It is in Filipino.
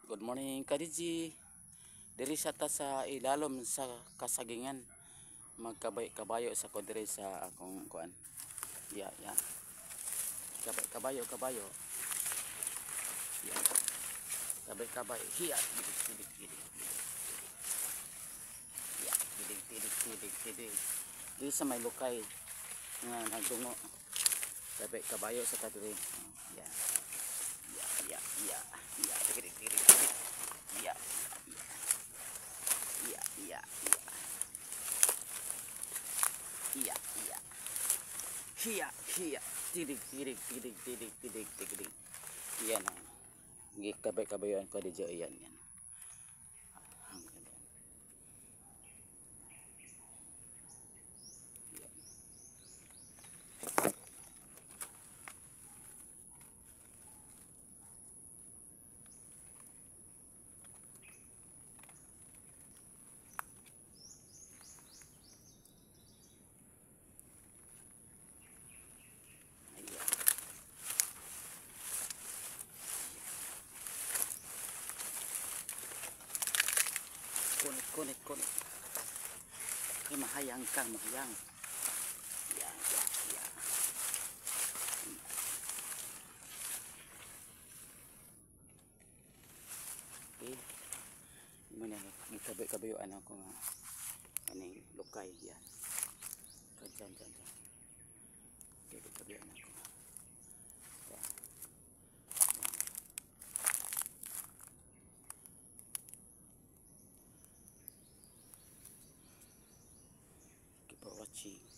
Good morning, Kadiji. Diri sa ta sa ilalom sa kasagingan. Magkabay-kabayo sa ko diri sa akong kuan. Ya. Kabayo. Ya. Kabay. Hiya. Tidik. Ya, tidik. Diri sa may lukay nga nagtungo. Kabayo sa ta diri. Ya. Tidik. Hiya. Tidik. Yan. Kabay-kabayan ko di yan. Kunit. Mahayang. Ya. Okay. Muna kabay-kabayoan ako nga aning lukay yan. Dyan. Kabay-kabayoan ako. Yan. Keep watching.